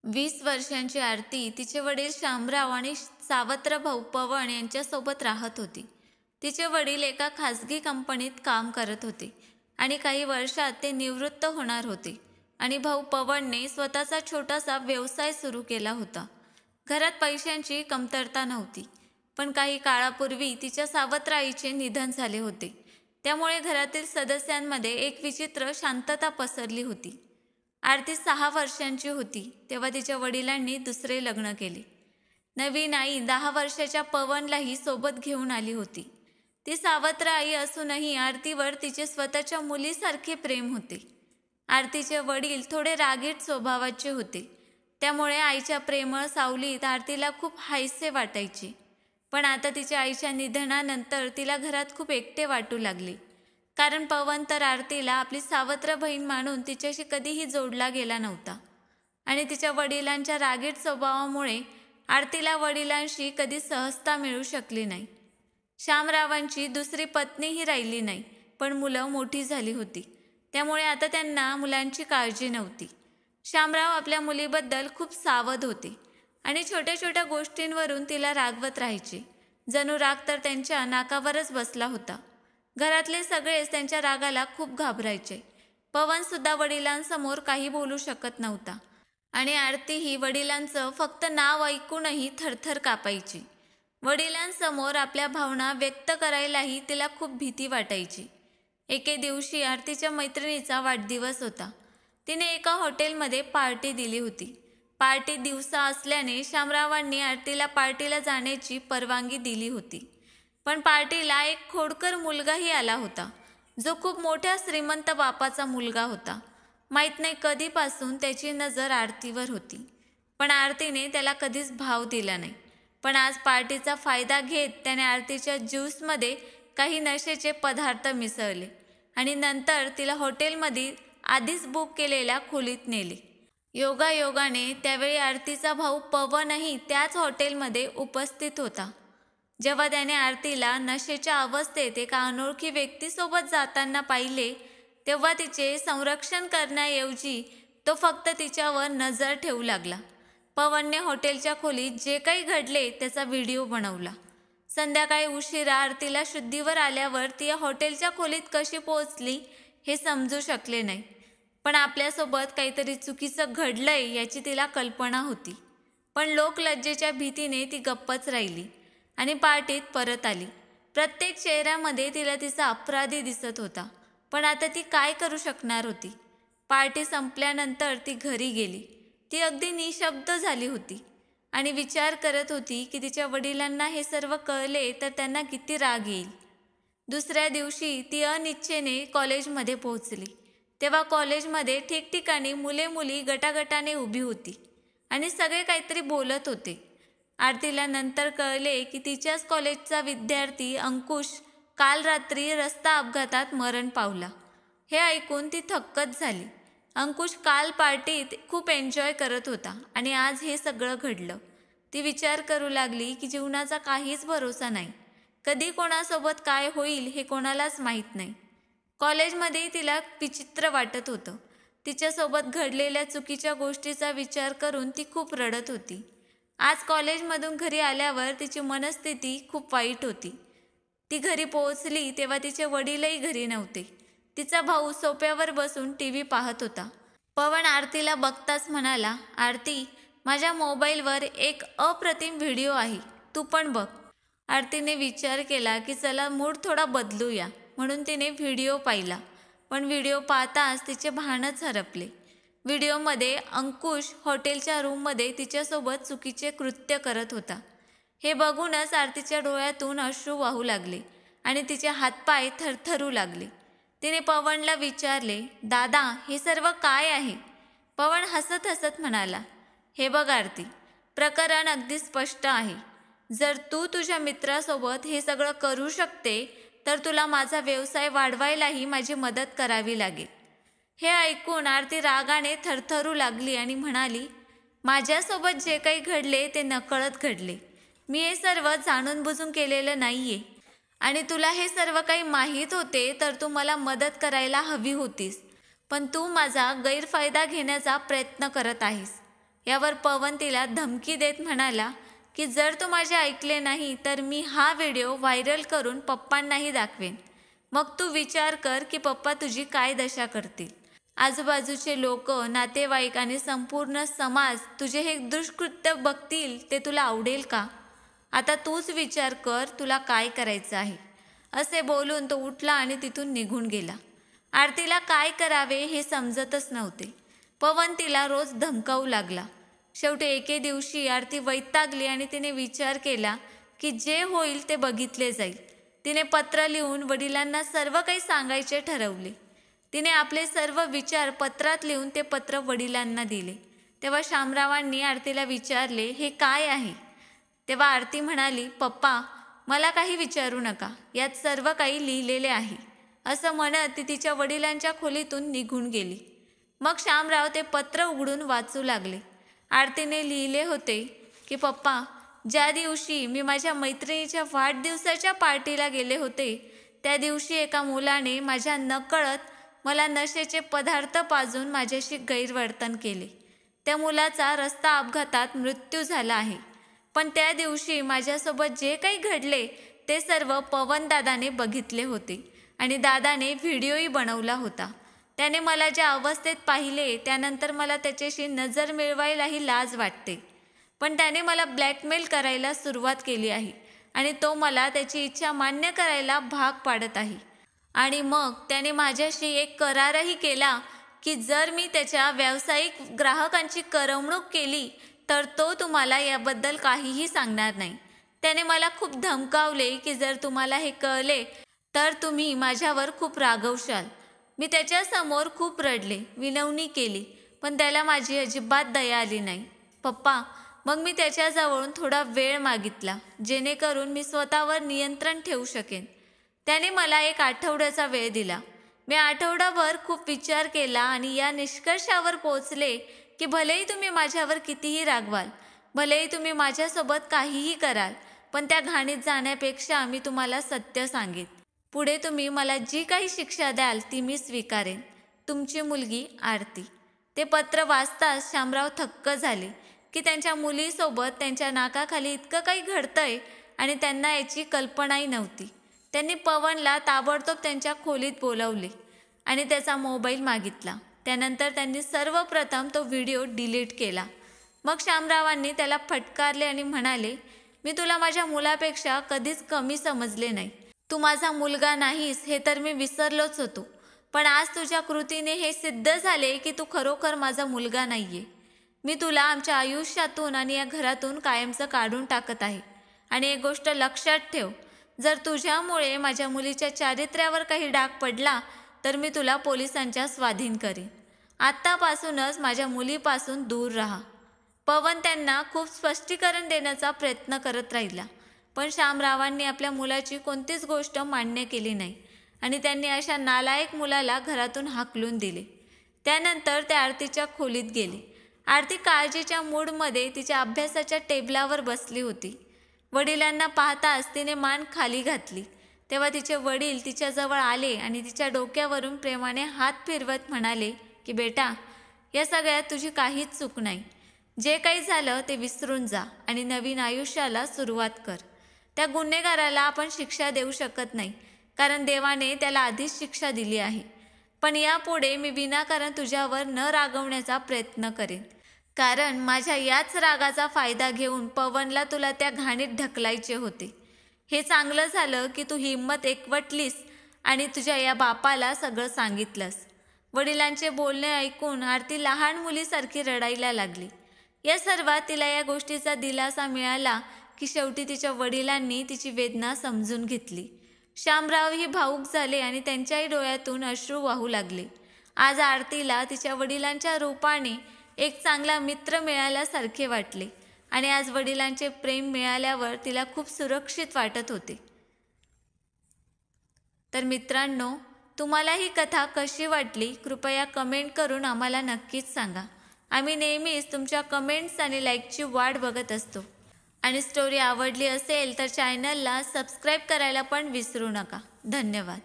20 वर्षांची आरती तिचे वडील शामराव आणि सावत्र भाऊ पवन यांच्यासोबत राहत होती. तिचे वडील एका खासगी कंपनीत काम करत होते आणि काही वर्षात ते निवृत्त होणार होते आणि भाऊ पवनने स्वतःचा छोटासा व्यवसाय सुरू केला होता. घरात पैशांची कमतरता नव्हती, पण काही काळापूर्वी तिच्या सावत्र आईचे निधन झाले होते. त्यामुळे घरातील सदस्यांमध्ये एक विचित्र शांतता पसरली होती. आरती 6 वर्षांची होती तेव्हा तिच्या वडिलांनी दुसरे लग्न केले. नवीन आई 10 वर्षाच्या पवनलाही सोबत घेऊन आली होती. ती सावत्र आई असूनही आरतीवर तिचे स्वतःच्या मुलीसारखे प्रेम होते. आरतीचे वडील थोडे रागीट स्वभावाचे होते, त्यामुळे आईच्या प्रेमळ सावलीत आरतीला खूप हायसे वाटायचे. पण आता तिच्या आईच्या निधनानंतर तिला घरात खूप एकटे वाटू लागले, कारण पवन तर आरतीला आपली सावत्र बहीण मानून तिच्याशी कधीही जोडला गेला नव्हता आणि तिच्या वडिलांच्या रागीट स्वभावामुळे आरतीला वडिलांशी कधी सहजता मिळू शकली नाही. शामरावांची दुसरी पत्नीही राहिली नाही, पण मुलं मोठी झाली होती, त्यामुळे आता त्यांना मुलांची काळजी नव्हती. शामराव आपल्या मुलीबद्दल खूप सावध होते आणि छोट्या छोट्या गोष्टींवरून तिला रागवत राहायचे. जणू राग तर त्यांच्या नाकावरच बसला होता. घरातले सगळेच त्यांच्या रागाला खूप घाबरायचे. पवनसुद्धा वडिलांसमोर काही बोलू शकत नव्हता आणि आरतीही वडिलांचं फक्त नाव ऐकूनही थरथर कापायची. वडिलांसमोर आपल्या भावना व्यक्त करायलाही तिला खूप भीती वाटायची. एके दिवशी आरतीच्या मैत्रिणीचा वाढदिवस होता. तिने एका हॉटेलमध्ये पार्टी दिली होती. पार्टी दिवसा असल्याने शामरावांनी आरतीला पार्टीला जाण्याची परवानगी दिली होती. पण पार्टीला एक खोडकर मुलगाही आला होता, जो खूप मोठ्या श्रीमंत बापाचा मुलगा होता. माहीत नाही कधीपासून त्याची नजर आरतीवर होती, पण आरतीने त्याला कधीच भाव दिला नाही. पण आज पार्टीचा फायदा घेत त्याने आरतीच्या ज्यूसमध्ये काही नशेचे पदार्थ मिसळले आणि नंतर तिला हॉटेलमध्ये आधीच बुक केलेल्या खोलीत नेले. योगायोगाने त्यावेळी आरतीचा भाऊ पवनही त्याच हॉटेलमध्ये उपस्थित होता. जेव्हा त्याने आरतीला नशेच्या अवस्थेत एका अनोळखी व्यक्तीसोबत जाताना पाहिले, तेव्हा तिचे संरक्षण करण्याऐवजी तो फक्त तिच्यावर नजर ठेवू लागला. पवनने हॉटेलच्या खोलीत जे काही घडले त्याचा व्हिडिओ बनवला. संध्याकाळी उशिरा आरतीला शुद्धीवर आल्यावर ती या हॉटेलच्या खोलीत कशी पोहोचली हे समजू शकले नाही, पण आपल्यासोबत काहीतरी चुकीचं घडलंय याची तिला कल्पना होती. पण लोकलज्जेच्या भीतीने ती गप्पच राहिली आणि पार्टीत परत आली. प्रत्येक चेहऱ्यामध्ये तिला तिचा अपराधी दिसत होता, पण आता ती काय करू शकणार होती? पार्टी संपल्यानंतर ती घरी गेली. ती अगदी निशब्द झाली होती आणि विचार करत होती की तिच्या वडिलांना हे सर्व कळले तर त्यांना किती राग येईल. दुसऱ्या दिवशी ती अनिच्छेने कॉलेजमध्ये पोहोचली. तेव्हा कॉलेजमध्ये ठिकठिकाणी मुले मुली गटागटाने उभी होती आणि सगळे काहीतरी बोलत होते. आरतीला नंतर कळले की तिच्याच कॉलेजचा विद्यार्थी अंकुश काल रात्री रस्ता अपघातात मरण पावला. हे ऐकून ती थक्कच झाली. अंकुश काल पार्टीत खूप एन्जॉय करत होता आणि आज हे सगळं घडलं. ती विचार करू लागली की जीवनाचा काहीच भरोसा नाही. कधी कोणासोबत काय होईल हे कोणालाच माहीत नाही. कॉलेजमध्ये तिला विचित्र वाटत होतं. तिच्यासोबत घडलेल्या चुकीच्या गोष्टीचा विचार करून ती खूप रडत होती. आज कॉलेजमधून घरी आल्यावर तिची मनस्थिती खूप वाईट होती. ती घरी पोहोचली तेव्हा तिचे वडीलही घरी नव्हते. तिचा भाऊ सोफ्यावर बसून टीव्ही पाहत होता. पवन आरतीला बघताच म्हणाला, आरती, माझ्या मोबाईलवर एक अप्रतिम व्हिडिओ आहे, तू पण बघ. आरतीने विचार केला की चला मूड थोडा बदलूया, म्हणून तिने व्हिडिओ पाहिला. पण व्हिडिओ पाहताच तिचे भानच हरपले. व्हिडिओमध्ये अंकुश हॉटेलच्या रूममध्ये तिच्यासोबत चुकीचे कृत्य करत होता. हे बघूनच आरतीच्या डोळ्यातून अश्रू वाहू लागले आणि तिचे हातपाय थरथरू लागले. तिने पवनला विचारले, दादा, हे सर्व काय आहे? पवन हसत हसत म्हणाला, हे बघ आरती, प्रकरण अगदी स्पष्ट आहे. जर तू तुझ्या मित्रासोबत हे सगळं करू शकते तर तुला माझा व्यवसाय वाढवायलाही माझी मदत करावी लागेल. हे ऐकून आरती रागाने थरथरू लागली आणि म्हणाली, माझ्यासोबत जे काही घडले ते नकळत घडले. मी हे सर्व जाणून बुजून केलेलं नाहीये आणि तुला हे सर्व काही माहीत होते तर तू मला मदत करायला हवी होतीस, पण तू माझा गैरफायदा घेण्याचा प्रयत्न करत आहेस. यावर पवन तिला धमकी देत म्हणाला की जर तू माझे ऐकले नाही तर मी हा व्हिडिओ व्हायरल करून पप्पांनाही दाखवेन. मग तू विचार कर की पप्पा तुझी काय दशा करतील. आजूबाजूचे लोक, नातेवाईक आणि संपूर्ण समाज तुझे हे दुष्कृत्य बघतील ते तुला आवडेल का? आता तूच विचार कर तुला काय करायचं आहे. असे बोलून तो उठला आणि तिथून निघून गेला. आरतीला काय करावे हे समजतच नव्हते. पवन तिला रोज धमकावू लागला. शेवटी एके दिवशी आरती वैतागली आणि तिने विचार केला की जे होईल ते बघितले जाईल. तिने पत्र लिहून वडिलांना सर्व काही सांगायचे ठरवले. तिने आपले सर्व विचार पत्रात लिहून ते पत्र वडिलांना दिले. तेव्हा शामरावांनी आरतीला विचारले, हे काय आहे? तेव्हा आरती म्हणाली, पप्पा मला काही विचारू नका, यात सर्व काही लिहिलेले आहे. असं म्हणत ती तिच्या वडिलांच्या खोलीतून निघून गेली. मग शामराव ते पत्र उघडून वाचू लागले. आरतीने लिहिले होते की पप्पा, ज्या दिवशी मी माझ्या मैत्रिणीच्या वाढदिवसाच्या पार्टीला गेले होते त्या दिवशी एका मुलाने माझ्या नकळत मला नशेचे पदार्थ पाजून माझ्याशी गैरवर्तन केले. त्या मुलाचा रस्ता अपघातात मृत्यू झाला आहे. पण त्या दिवशी माझ्यासोबत जे काही घडले ते सर्व पवन दादाने बघितले होते आणि दादाने व्हिडिओही बनवला होता. त्याने मला ज्या अवस्थेत पाहिले त्यानंतर मला त्याच्याशी नजर मिळवायलाही लाज वाटते. पण त्याने मला ब्लॅकमेल करायला सुरुवात केली आहे आणि तो मला त्याची इच्छा मान्य करायला भाग पाडत आहे. आणि मग त्याने माझ्याशी एक करारही केला की जर मी त्याच्या व्यावसायिक ग्राहकांची करमणूक केली तर तो तुम्हाला याबद्दल काहीही सांगणार नाही. त्याने मला खूप धमकावले की जर तुम्हाला हे कळले तर तुम्ही माझ्यावर खूप रागवशाल. मी त्याच्यासमोर खूप रडले, विनवणी केली, पण त्याला माझी अजिबात दया आली नाही. पप्पा, मग मी त्याच्याजवळून थोडा वेळ मागितला जेणेकरून मी स्वतःवर नियंत्रण ठेवू शकेन. त्याने मला 1 आठवड्याचा वेळ दिला. मी आठवडाभर खूप विचार केला आणि या निष्कर्षावर पोहोचले की भलेही तुम्ही माझ्यावर कितीही रागवाल, भलेही तुम्ही माझ्यासोबत काहीही कराल, पण त्या घाणीत जाण्यापेक्षा मी तुम्हाला सत्य सांगेन. पुढे तुम्ही मला जी काही शिक्षा द्याल ती मी स्वीकारेन. तुमची मुलगी आरती. ते पत्र वाचताच शामराव थक्क झाले की त्यांच्या मुलीसोबत त्यांच्या नाकाखाली इतकं काही घडतंय आणि त्यांना याची कल्पनाही नव्हती. त्यांनी पवनला ताबडतोब त्यांच्या खोलीत बोलावले आणि त्याचा मोबाईल मागितला. त्यानंतर त्यांनी सर्वप्रथम तो व्हिडिओ डिलीट केला. मग शामरावांनी त्याला फटकारले आणि म्हणाले, मी तुला माझ्या मुलापेक्षा कधीच कमी समजले नाही. तू माझा मुलगा नाहीस हे तर मी विसरलोच होतो, पण आज तुझ्या कृतीने हे सिद्ध झाले की तू खरोखर माझा मुलगा नाहीये. मी तुला आमच्या आयुष्यातून आणि या घरातून कायमचं काढून टाकत आहे. आणि एक गोष्ट लक्षात ठेव, जर तुझ्यामुळे माझ्या मुलीच्या चारित्र्यावर काही डाग पडला तर मी तुला पोलिसांच्या स्वाधीन करीन. आत्तापासूनच माझ्या मुलीपासून दूर राहा. पवन त्यांना खूप स्पष्टीकरण देण्याचा प्रयत्न करत राहिला, पण शामरावांनी आपल्या मुलाची कोणतीच गोष्ट मान्य केली नाही आणि त्यांनी अशा नालायक मुलाला घरातून हाकलून दिले. त्यानंतर ते आरतीच्या खोलीत गेले. आरती काळजीच्या मूडमध्ये तिच्या अभ्यासाच्या टेबलावर बसली होती. वडिलांना पाहताच तिने मान खाली घातली. तेव्हा तिचे वडील तिच्याजवळ आले आणि तिच्या डोक्यावरून प्रेमाने हात फिरवत म्हणाले की बेटा, या सगळ्यात तुझी काहीच चूक नाही. जे काही झालं ते विसरून जा आणि नवीन आयुष्याला सुरुवात कर. त्या गुन्हेगाराला आपण शिक्षा देऊ शकत नाही कारण देवाने त्याला आधीच शिक्षा दिली आहे. पण यापुढे मी विनाकारण तुझ्यावर न रागवण्याचा प्रयत्न करेन, कारण माझ्या याच रागाचा फायदा घेऊन पवनला तुला त्या घाणीत ढकलायचे होते. हे चांगलं झालं की तू हिंमत एकवटलीस आणि तुझ्या या बापाला सगळं सांगितलंस. वडिलांचे बोलणे ऐकून आरती लहान मुलीसारखी रडायला लागली. या सर्वात तिला या गोष्टीचा दिलासा मिळाला की शेवटी तिच्या वडिलांनी तिची वेदना समजून घेतली. शामरावही भावूक झाले आणि त्यांच्याही डोळ्यातून अश्रू वाहू लागले. आज आरतीला तिच्या वडिलांच्या रूपाने एक चांगला मित्र मिळाल्यासारखे वाटले आणि आज वडिलांचे प्रेम मिळाल्यावर तिला खूप सुरक्षित वाटत होते. तर मित्रांनो, तुम्हाला ही कथा कशी वाटली कृपया कमेंट करून आम्हाला नक्कीच सांगा. आम्ही नेहमीच तुमच्या कमेंट्स आणि लाईकची वाट बघत असतो. आणि स्टोरी आवडली असेल तर चॅनलला सबस्क्राईब करायला पण विसरू नका. धन्यवाद.